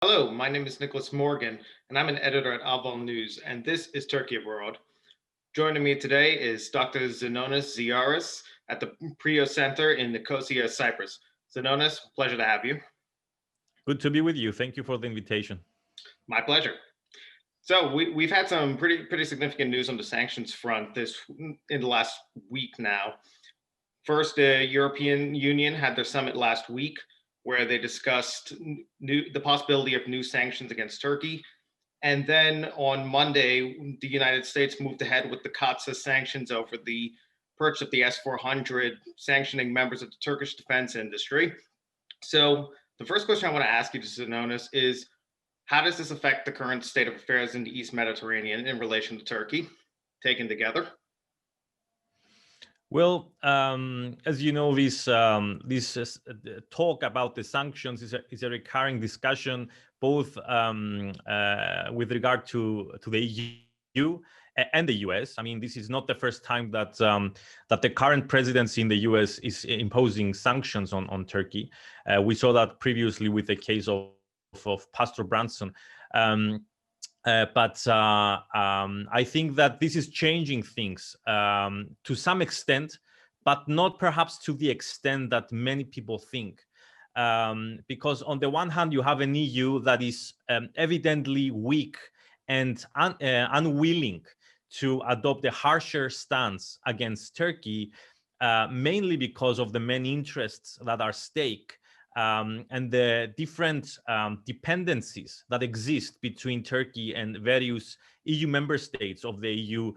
Hello, my name is Nicholas Morgan, and I'm an editor at Aval News, and this is Turkey Abroad. Joining me today is Dr. Zenonas Tziarras at the PRIO Centre in Nicosia, Cyprus. Zenonas, pleasure to have you. Good to be with you. Thank you for the invitation. My pleasure. So we've had some pretty significant news on the sanctions front in the last week now. First, the European Union had their summit last week, where they discussed the possibility of new sanctions against Turkey. And then on Monday, the United States moved ahead with the CAATSA sanctions over the purchase of the S-400, sanctioning members of the Turkish defense industry. So the first question I want to ask you, Zenonas, is how does this affect the current state of affairs in the East Mediterranean in relation to Turkey, taken together? Well, as you know, this talk about the sanctions is a recurring discussion, both with regard to the EU and the US. I mean, this is not the first time that the current presidency in the US is imposing sanctions on Turkey. We saw that previously with the case of Pastor Branson. But I think that this is changing things to some extent, but not perhaps to the extent that many people think. Because on the one hand, you have an EU that is evidently weak and unwilling to adopt a harsher stance against Turkey, mainly because of the many interests that are at stake. And the different dependencies that exist between Turkey and various EU member states of the EU,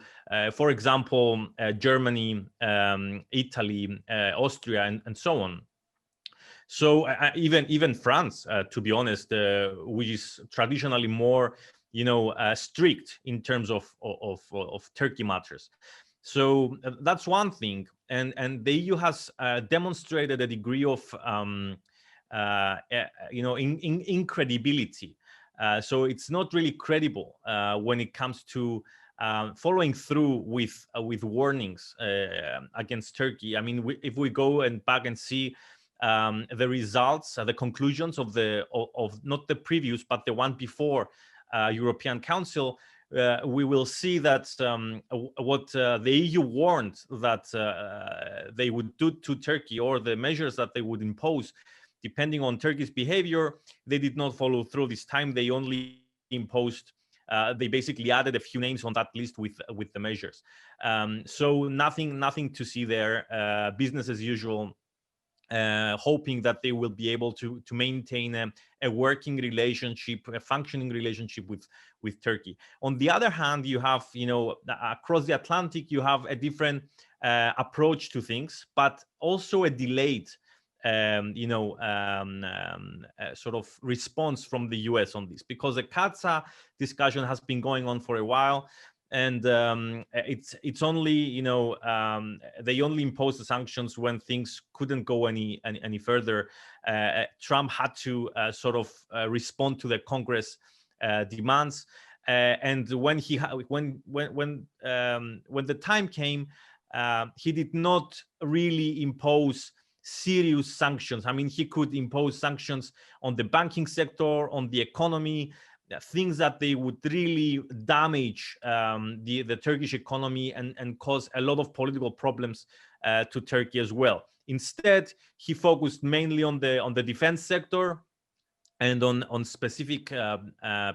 for example, Germany, Italy, Austria, and so on. So even France, to be honest, which is traditionally more, strict in terms of Turkey matters. So that's one thing, and the EU has demonstrated a degree of incredibility. So it's not really credible when it comes to following through with warnings against Turkey. I mean, if we go and back and see the results, the conclusions of not the previous, but the one before European Council, we will see that what the EU warned that they would do to Turkey, or the measures that they would impose, depending on Turkey's behavior, they did not follow through this time. They only imposed, they basically added a few names on that list with the measures. So nothing to see there. Business as usual. Hoping that they will be able to maintain a working relationship, a functioning relationship with Turkey. On the other hand, you have, across the Atlantic, you have a different approach to things, but also a delayed sort of response from the US on this, because the CAATSA discussion has been going on for a while. And it's only, they only imposed the sanctions when things couldn't go any further. Trump had to sort of respond to the Congress demands, and when the time came, he did not really impose serious sanctions. I mean, he could impose sanctions on the banking sector, on the economy, things that they would really damage the Turkish economy and cause a lot of political problems to Turkey as well. Instead, he focused mainly on the defense sector and on specific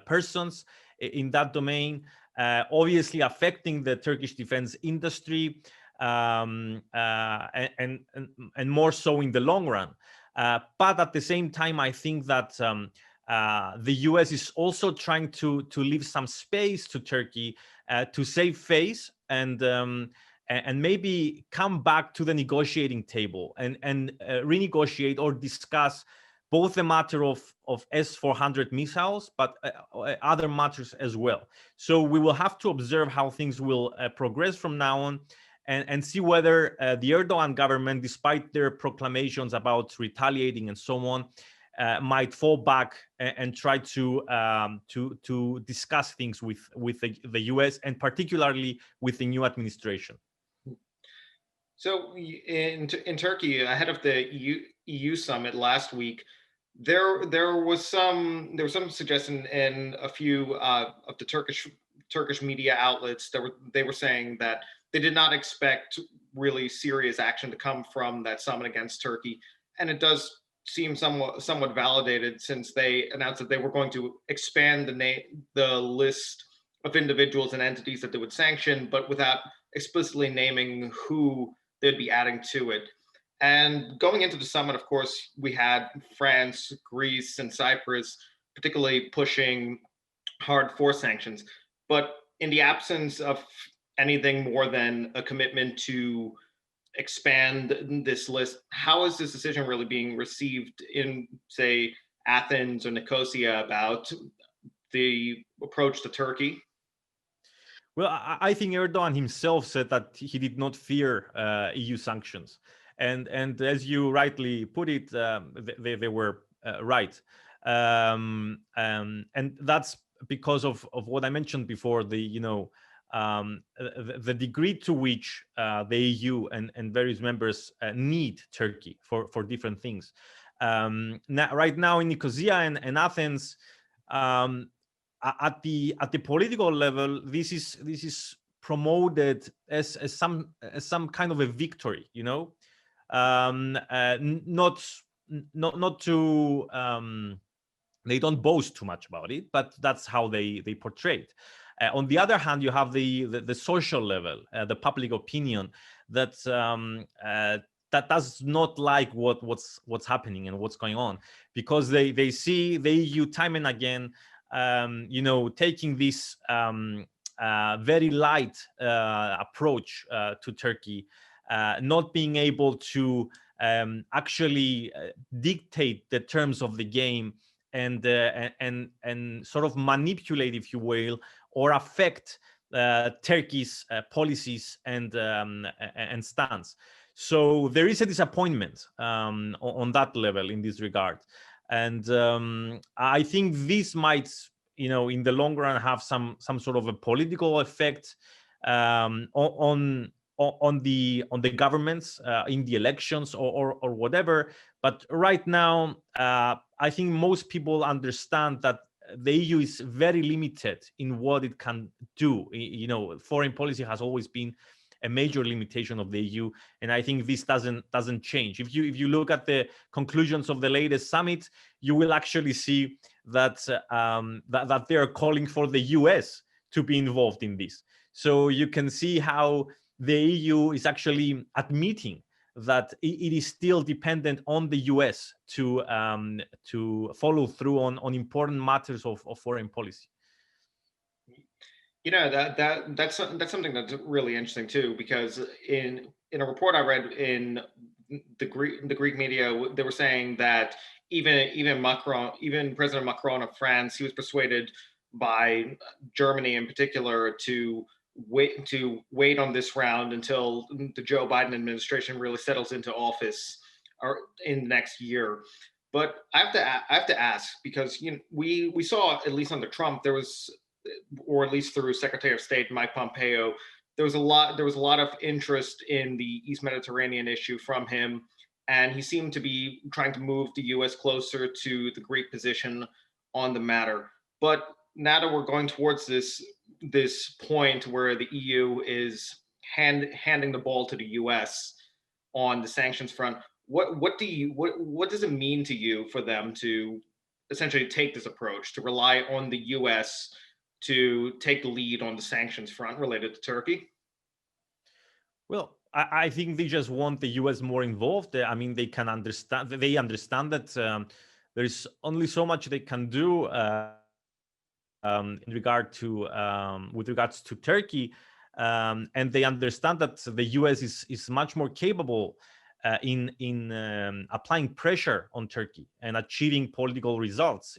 persons in that domain, obviously affecting the Turkish defense industry, and more so in the long run. But at the same time, I think that the US is also trying to leave some space to Turkey to save face and maybe come back to the negotiating table and renegotiate or discuss both the matter of S-400 missiles, but other matters as well. So we will have to observe how things will progress from now on, and see whether the Erdogan government, despite their proclamations about retaliating and so on, might fall back and try to discuss things with the US, and particularly with the new administration. So in Turkey, ahead of the EU summit last week, There was some suggestion in a few of the Turkish media outlets that they were saying that they did not expect really serious action to come from that summit against Turkey, and it does seem somewhat validated since they announced that they were going to expand the list of individuals and entities that they would sanction, but without explicitly naming who they'd be adding to it. And going into the summit, of course, we had France, Greece, and Cyprus particularly pushing hard for sanctions. But in the absence of anything more than a commitment to expand this list, how is this decision really being received in, say, Athens or Nicosia about the approach to Turkey? Well, I think Erdogan himself said that he did not fear EU sanctions, and as you rightly put it, they were right, and that's because of what I mentioned before. The degree to which the EU and various members need Turkey for different things. Right now in Nicosia and Athens. At the political level, this is promoted as some kind of a victory, not to they don't boast too much about it, but that's how they portray it. On the other hand, you have the social level, the public opinion that that does not like what's happening and what's going on, because they see the EU time and again taking this very light approach to Turkey, not being able to actually dictate the terms of the game and sort of manipulate, if you will, or affect Turkey's policies and stance. So there is a disappointment on that level in this regard. And I think this might, in the long run, have some sort of a political effect on the governments in the elections or whatever. But right now, I think most people understand that the EU is very limited in what it can do. Foreign policy has always been a major limitation of the EU, and I think this doesn't change. If you look at the conclusions of the latest summit, you will actually see that that they are calling for the US to be involved in this. So you can see how the EU is actually admitting that it is still dependent on the US to follow through on important matters of foreign policy. That's something that's really interesting too, because in a report I read in the Greek media, they were saying that even President Macron of France, he was persuaded by Germany in particular to wait on this round until the Joe Biden administration really settles into office or in the next year. But I have to ask, because we saw, at least under Trump, there was, or at least through Secretary of State Mike Pompeo, there was a lot of interest in the East Mediterranean issue from him, and he seemed to be trying to move the U.S. closer to the Greek position on the matter. But now that we're going towards this point where the EU is handing the ball to the U.S. on the sanctions front, what does it mean to you for them to essentially take this approach, to rely on the U.S. to take the lead on the sanctions front related to Turkey? Well, I think they just want the U.S. more involved. I mean, they understand that there is only so much they can do in regard to with regards to Turkey, and they understand that the U.S. is much more capable in applying pressure on Turkey and achieving political results.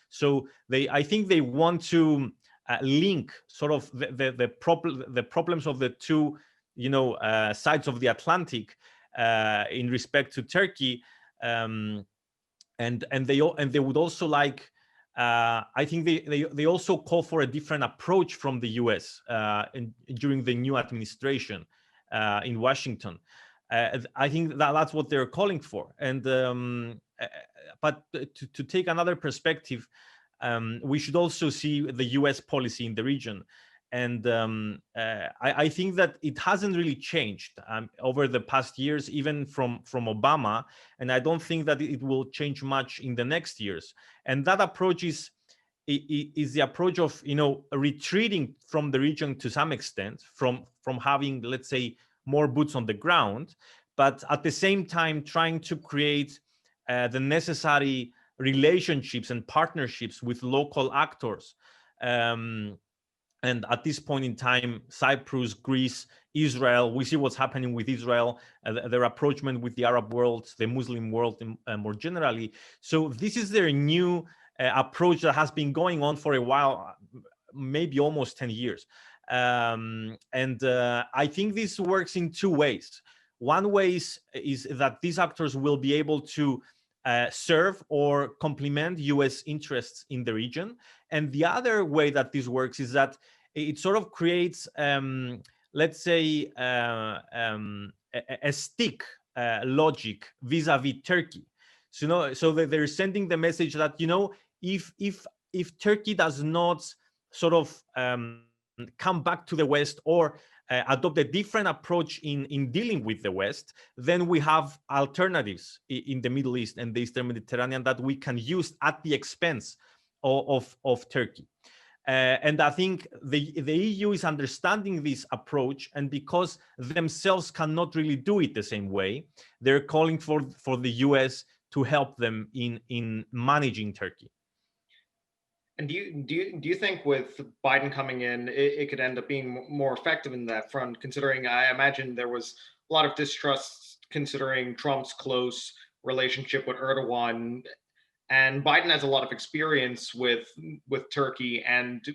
So I think they want to link sort of the problems of the two sides of the Atlantic in respect to Turkey, and they would also like. I think they also call for a different approach from the U.S. During the new administration in Washington. I think that's what they're calling for, and but to take another perspective, we should also see the US policy in the region. And I think that it hasn't really changed over the past years, even from Obama. And I don't think that it will change much in the next years. And that approach is the approach of, retreating from the region to some extent, from having, let's say, more boots on the ground, but at the same time trying to create the necessary relationships and partnerships with local actors. And at this point in time, Cyprus, Greece, Israel, we see what's happening with Israel, their approachment with the Arab world, the Muslim world more generally. So this is their new approach that has been going on for a while, maybe almost 10 years. And I think this works in two ways. One way is that these actors will be able to serve or complement US interests in the region. And the other way that this works is that it sort of creates, let's say, a stick logic vis-a-vis Turkey. So that they're sending the message that, if Turkey does not sort of come back to the West or adopt a different approach in dealing with the West, then we have alternatives in the Middle East and the Eastern Mediterranean that we can use at the expense of Turkey. And I think the EU is understanding this approach, and because themselves cannot really do it the same way, they're calling for the US to help them in managing Turkey. And do you think with Biden coming in, it could end up being more effective in that front? Considering, I imagine there was a lot of distrust considering Trump's close relationship with Erdogan, and Biden has a lot of experience with Turkey and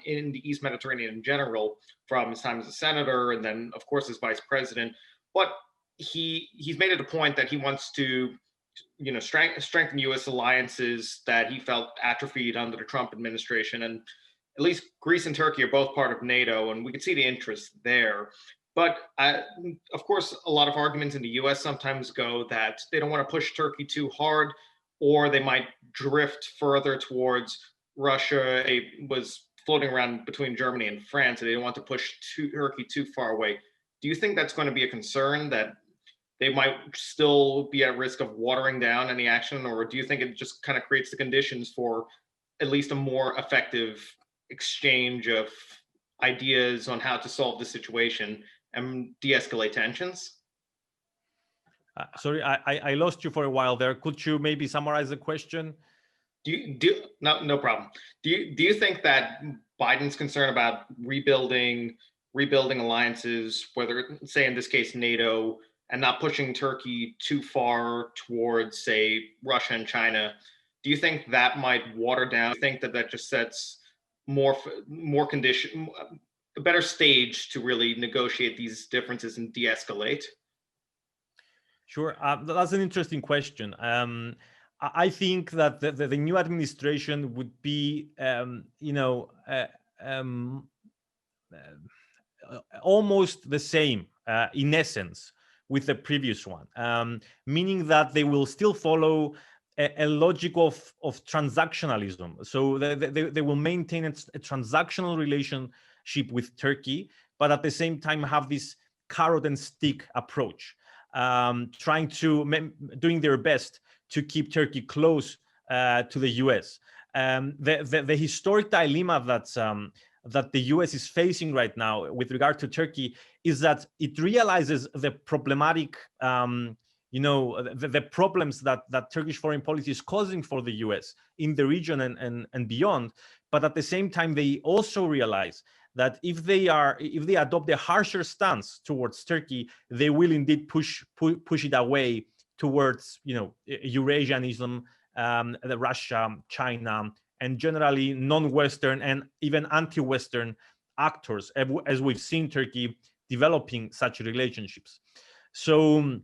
in the East Mediterranean in general, from his time as a senator and then, of course, as vice president. But he's made it a point that he wants to strengthen U.S. alliances that he felt atrophied under the Trump administration. And at least Greece and Turkey are both part of NATO, and we can see the interest there. But of course, a lot of arguments in the U.S. sometimes go that they don't want to push Turkey too hard, or they might drift further towards Russia. It was floating around between Germany and France, and they don't want to push Turkey too far away. Do you think that's going to be a concern, that they might still be at risk of watering down any action, or do you think it just kind of creates the conditions for at least a more effective exchange of ideas on how to solve the situation and de-escalate tensions? Sorry, I lost you for a while there. Could you maybe summarize the question? No problem. Do you think that Biden's concern about rebuilding alliances, whether, say in this case NATO, and not pushing Turkey too far towards, say, Russia and China, do you think that might water down? Do you think that just sets more condition, a better stage to really negotiate these differences and de-escalate? Sure, that's an interesting question. I think that the new administration would be, almost the same in essence with the previous one, meaning that they will still follow a logic of transactionalism. So they will maintain a transactional relationship with Turkey, but at the same time have this carrot and stick approach, doing their best to keep Turkey close to the US. The historic dilemma that the US is facing right now with regard to Turkey is that it realizes the problematic, the problems that Turkish foreign policy is causing for the US in the region and beyond. But at the same time, they also realize that if they adopt a harsher stance towards Turkey, they will indeed push it away towards Eurasianism, the Russia, China, and generally non-Western and even anti-Western actors, as we've seen Turkey developing such relationships. So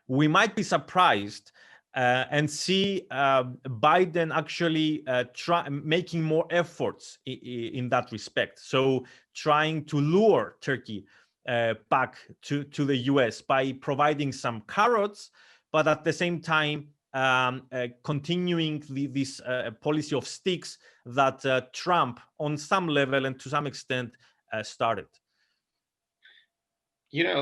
we might be surprised and see Biden actually making more efforts in that respect. So trying to lure Turkey back to the US by providing some carrots, but at the same time continuing this policy of sticks that Trump, on some level and to some extent, started. You know,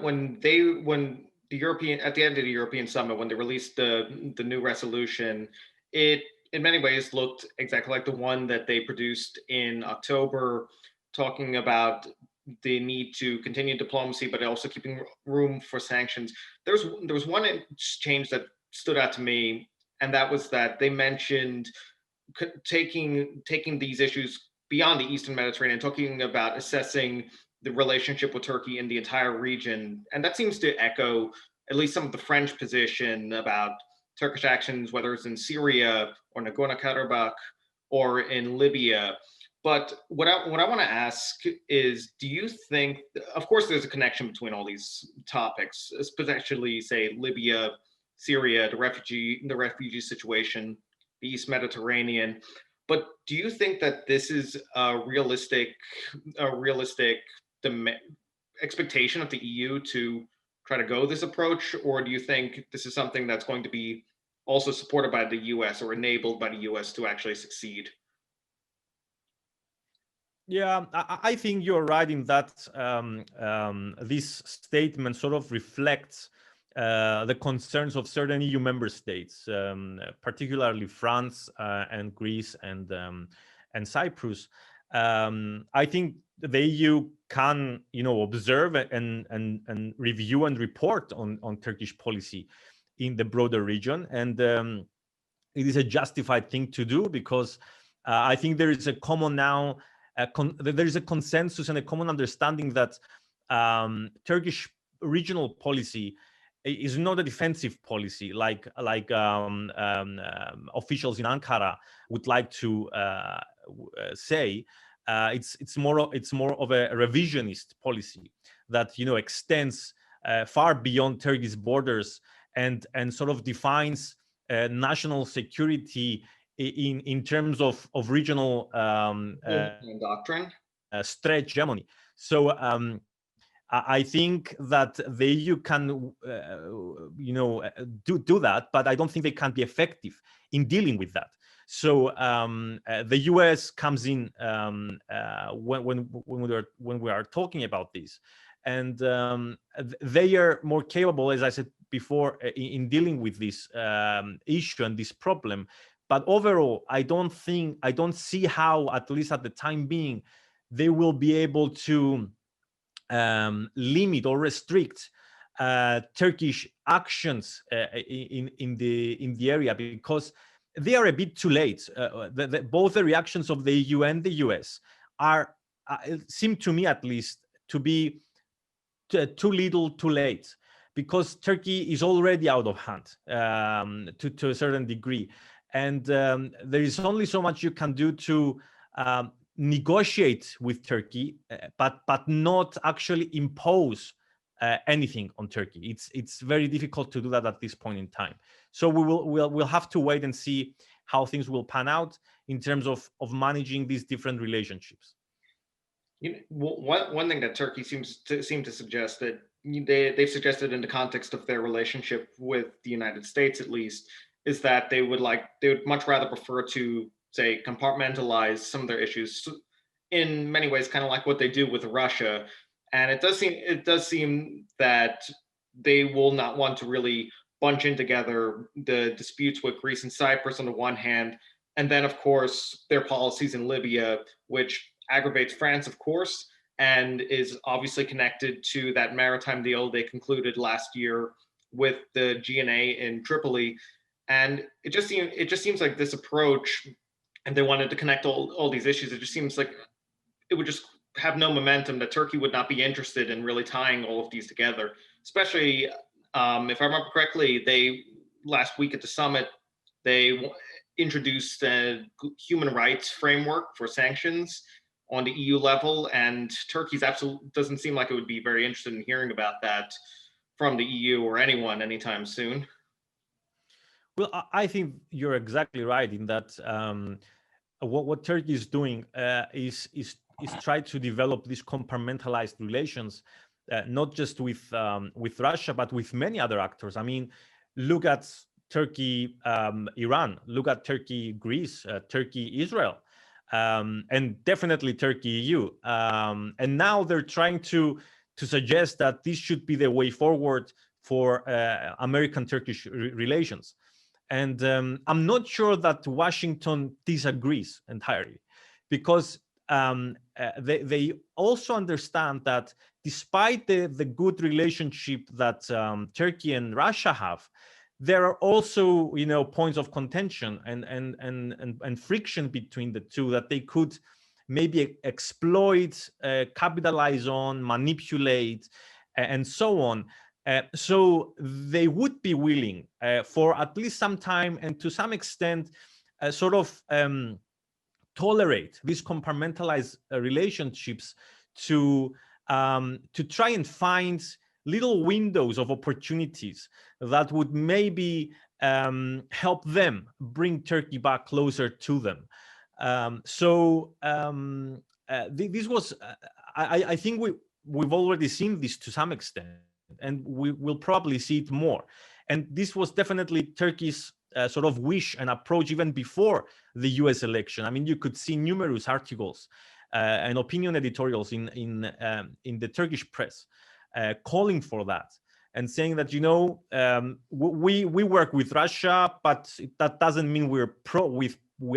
when the European, at the end of the European summit, when they released the new resolution, it in many ways looked exactly like the one that they produced in October, talking about the need to continue diplomacy, but also keeping room for sanctions. There was one change that stood out to me, and that was that they mentioned taking these issues beyond the Eastern Mediterranean, talking about assessing the relationship with Turkey in the entire region. And that seems to echo at least some of the French position about Turkish actions, whether it's in Syria or Nagorno-Karabakh or in Libya. But what I want to ask is, do you think, of course, there's a connection between all these topics, especially, say, Libya, Syria, the refugee situation, the East Mediterranean. But do you think that this is a realistic expectation of the EU to try to go this approach, or do you think this is something that's going to be also supported by the US or enabled by the US to actually succeed? Yeah, I think you're right in that this statement sort of reflects the concerns of certain EU member states, particularly France and Greece and Cyprus. I think the EU can, observe and review and report on Turkish policy in the broader region, and it is a justified thing to do because I think there is a common now. There is a consensus and a common understanding that Turkish regional policy is not a defensive policy like officials in Ankara would like to say. It's more of a revisionist policy that extends far beyond Turkey's borders and sort of defines national security in terms of regional doctrine, stretch hegemony. So I think that the EU can, do that, but I don't think they can be effective in dealing with that. So the US comes in when we are talking about this, and they are more capable, as I said before, in dealing with this issue and this problem. But overall, I don't see how, at least at the time being, they will be able to limit or restrict Turkish actions in the area, because they are a bit too late. Both the reactions of the EU and the US are seem to me, at least, to be too little, too late, because Turkey is already out of hand to a certain degree. And there is only so much you can do to negotiate with Turkey, but not actually impose anything on Turkey. It's very difficult to do that at this point in time. So we'll have to wait and see how things will pan out in terms of managing these different relationships. One thing that Turkey seems to suggest, that they've suggested in the context of their relationship with the United States, at least, is that they would much rather prefer to, say, compartmentalize some of their issues, in many ways kind of like what they do with Russia. And it does seem that they will not want to really bunch in together the disputes with Greece and Cyprus on the one hand, and then of course their policies in Libya, which aggravates France, of course, and is obviously connected to that maritime deal they concluded last year with the GNA in Tripoli. And it just seems like this approach, and they wanted to connect all these issues, it just seems like it would just have no momentum, that Turkey would not be interested in really tying all of these together. Especially, if I remember correctly, last week at the summit, they introduced a human rights framework for sanctions on the EU level, and Turkey's absolutely doesn't seem like it would be very interested in hearing about that from the EU or anyone anytime soon. Well, I think you're exactly right in that what Turkey is doing is try to develop these compartmentalized relations not just with Russia, but with many other actors. I mean, look at Turkey, Iran. Look at Turkey, Greece, Turkey, Israel, and definitely Turkey, EU. And now they're trying to suggest that this should be the way forward for American-Turkish relations. And I'm not sure that Washington disagrees entirely, because they also understand that despite the good relationship that Turkey and Russia have, there are also, points of contention and friction between the two that they could maybe exploit, capitalize on, manipulate, and so on. So they would be willing, for at least some time and to some extent, sort of tolerate these compartmentalized relationships to try and find little windows of opportunities that would maybe help them bring Turkey back closer to them. This was, I think we've already seen this to some extent, and we will probably see it more. And this was definitely Turkey's sort of wish and approach even before the US election. I mean, you could see numerous articles and opinion editorials in the Turkish press calling for that and saying that, we work with Russia, but that doesn't mean we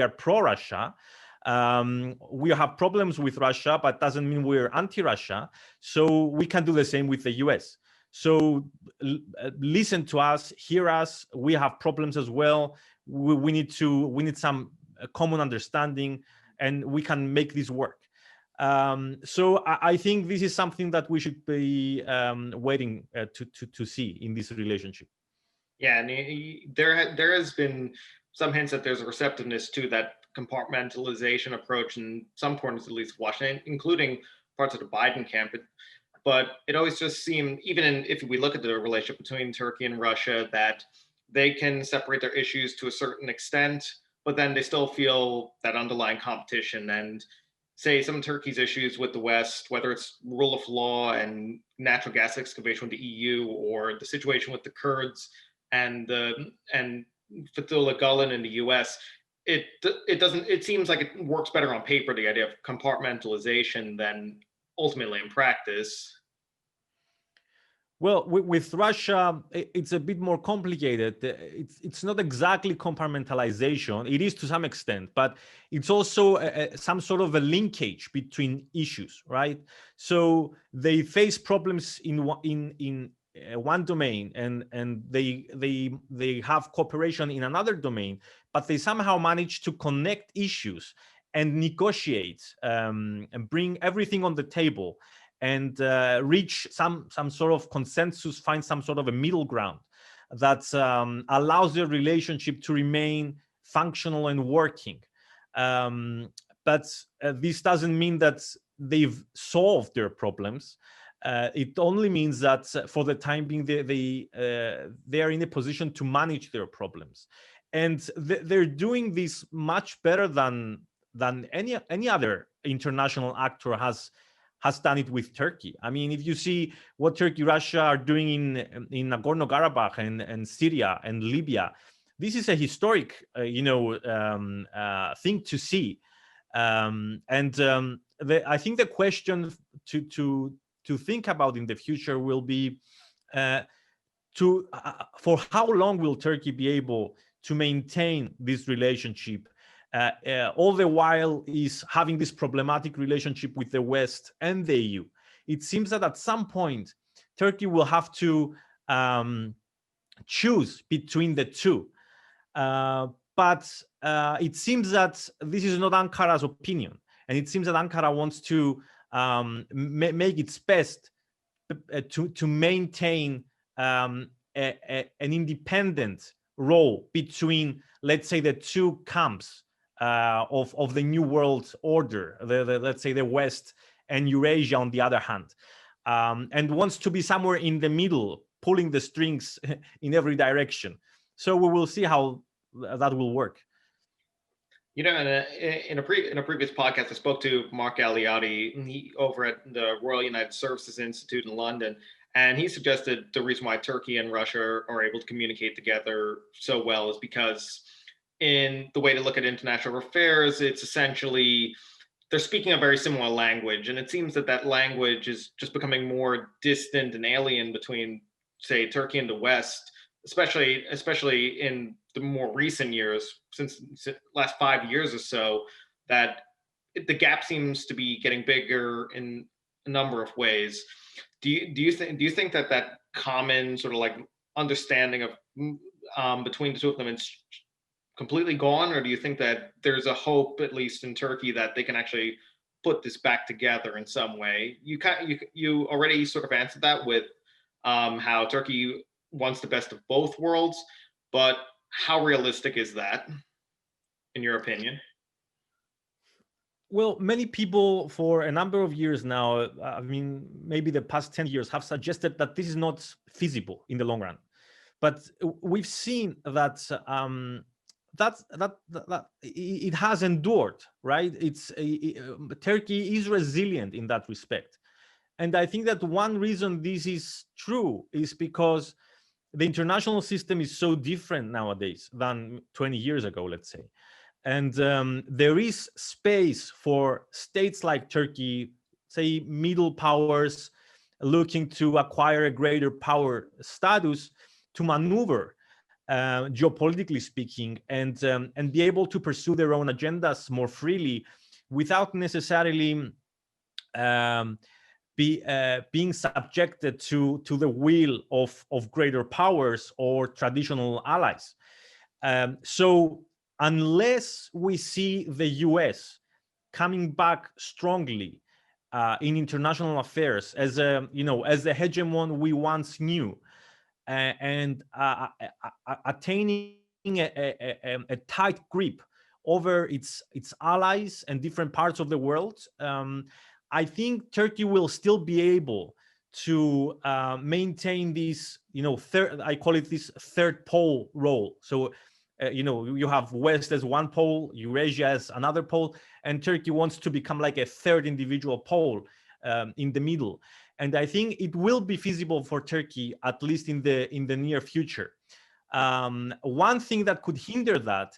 are pro-Russia. We have problems with Russia, but doesn't mean we're anti-Russia. So we can do the same with the US. So listen to us, hear us. We have problems as well. We need some common understanding, and we can make this work. So I think this is something that we should be waiting to see in this relationship. Yeah, and there has been some hints that there's a receptiveness to that compartmentalization approach in some corners, at least Washington, including parts of the Biden camp. But it always just seemed, if we look at the relationship between Turkey and Russia, that they can separate their issues to a certain extent, but then they still feel that underlying competition. And say some of Turkey's issues with the West, whether it's rule of law and natural gas excavation with the EU, or the situation with the Kurds and Fethullah Gulen in the US, it seems like it works better on paper, the idea of compartmentalization, than ultimately in practice. Well, with Russia, it's a bit more complicated. It's not exactly compartmentalization. It is to some extent, but it's also some sort of a linkage between issues, right? So they face problems in one domain, and they have cooperation in another domain, but they somehow manage to connect issues and negotiate and bring everything on the table, and reach some sort of consensus, find some sort of a middle ground that allows the relationship to remain functional and working. But this doesn't mean that they've solved their problems. It only means that for the time being, they are in a position to manage their problems, and they're doing this much better than any other international actor has done it with Turkey. I mean, if you see what Turkey, Russia are doing in Nagorno-Karabakh and Syria and Libya, this is a historic, thing to see. I think the question to think about in the future will be for how long will Turkey be able to maintain this relationship, all the while is having this problematic relationship with the West and the EU. It seems that at some point, Turkey will have to choose between the two. But it seems that this is not Ankara's opinion. And it seems that Ankara wants to make its best to maintain an independent role between, let's say, the two camps of the New World Order, let's say the West and Eurasia on the other hand, and wants to be somewhere in the middle, pulling the strings in every direction. So we will see how that will work. You know, in a previous podcast, I spoke to Mark Galeotti, over at the Royal United Services Institute in London, and he suggested the reason why Turkey and Russia are able to communicate together so well is because, in the way to look at international affairs, it's essentially they're speaking a very similar language, and it seems that that language is just becoming more distant and alien between, say, Turkey and the West, especially in the more recent years, since last 5 years or so, that the gap seems to be getting bigger in a number of ways. Do you think that that common sort of like understanding of between the two of them is completely gone, or do you think that there's a hope, at least in Turkey, that they can actually put this back together in some way? You already sort of answered that with how Turkey wants the best of both worlds, but how realistic is that, in your opinion? Well, many people for a number of years now, I mean, maybe the past 10 years, have suggested that this is not feasible in the long run. But we've seen that that it has endured, right? Turkey is resilient in that respect. And I think that one reason this is true is because the international system is so different nowadays than 20 years ago, let's say. And there is space for states like Turkey, say middle powers looking to acquire a greater power status, to maneuver, geopolitically speaking, and be able to pursue their own agendas more freely without necessarily being subjected to the will of greater powers or traditional allies. So unless we see the US coming back strongly in international affairs as as the hegemon we once knew, and attaining a tight grip over its allies and different parts of the world, I think Turkey will still be able to maintain this, I call it this third pole role. So, you have West as one pole, Eurasia as another pole, and Turkey wants to become like a third individual pole in the middle. And I think it will be feasible for Turkey, at least in the near future. One thing that could hinder that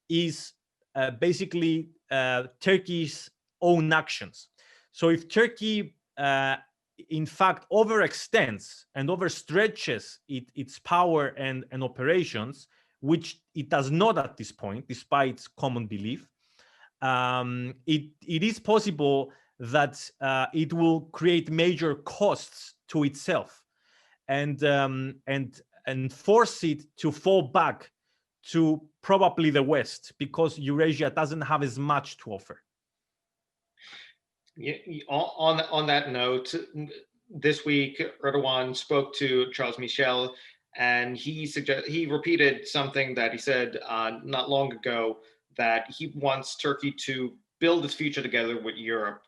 is basically Turkey's own actions. So if Turkey, in fact, overextends and overstretches its power and operations, which it does not at this point, despite common belief, it is possible that it will create major costs to itself, and force it to fall back to probably the West, because Eurasia doesn't have as much to offer. On that note, this week Erdogan spoke to Charles Michel, and he repeated something that he said not long ago, that he wants Turkey to build its future together with Europe.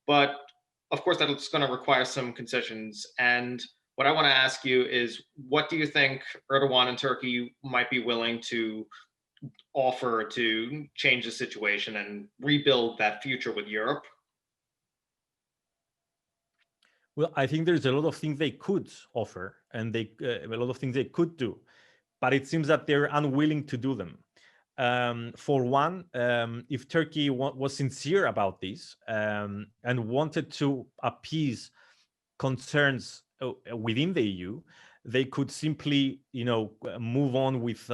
But of course, that's going to require some concessions. And what I want to ask you is, what do you think Erdogan and Turkey might be willing to offer to change the situation and rebuild that future with Europe? Well, I think there's a lot of things they could offer, and a lot of things they could do, but it seems that they're unwilling to do them. For one, if Turkey was sincere about this, and wanted to appease concerns within the EU, they could simply, move on with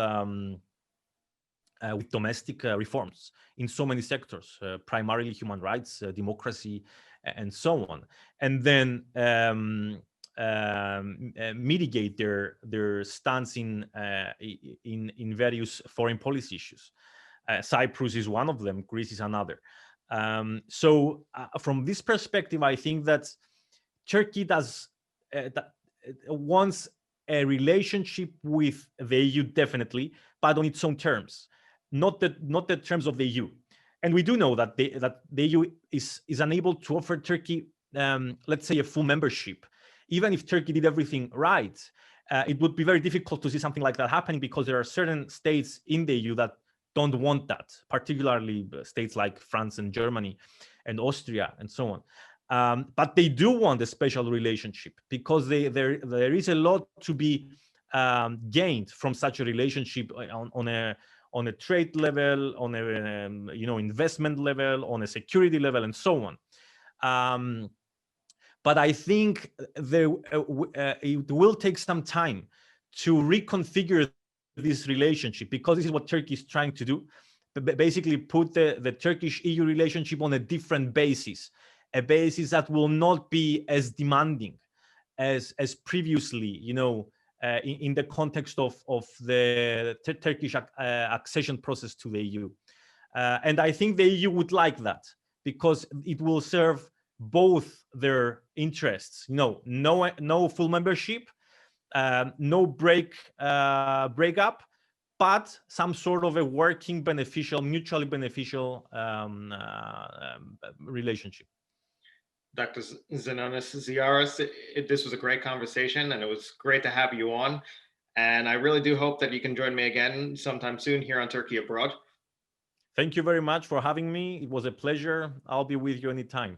domestic reforms in so many sectors, primarily human rights, democracy, and so on, and then mitigate their stance in various foreign policy issues. Cyprus is one of them. Greece is another. So from this perspective, I think that Turkey wants a relationship with the EU, definitely, but on its own terms, not the terms of the EU. And we do know that the EU is unable to offer Turkey, let's say, a full membership. Even if Turkey did everything right, it would be very difficult to see something like that happening, because there are certain states in the EU that don't want that, particularly states like France and Germany and Austria and so on. But they do want a special relationship because there is a lot to be gained from such a relationship on a trade level, on a investment level, on a security level, and so on. But I think it will take some time to reconfigure this relationship, because this is what Turkey is trying to do. Basically, put the Turkish-EU relationship on a different basis, a basis that will not be as demanding as previously, in the context of the Turkish accession process to the EU. And I think the EU would like that, because it will serve both their interests. No full membership, no breakup, but some sort of a working, beneficial, mutually beneficial relationship. Dr. Zenonas Tziarras, this was a great conversation, and it was great to have you on. And I really do hope that you can join me again sometime soon here on Turkey Abroad. Thank you very much for having me. It was a pleasure. I'll be with you anytime.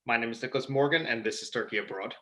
My name is Nicholas Morgan, and this is Turkey Abroad.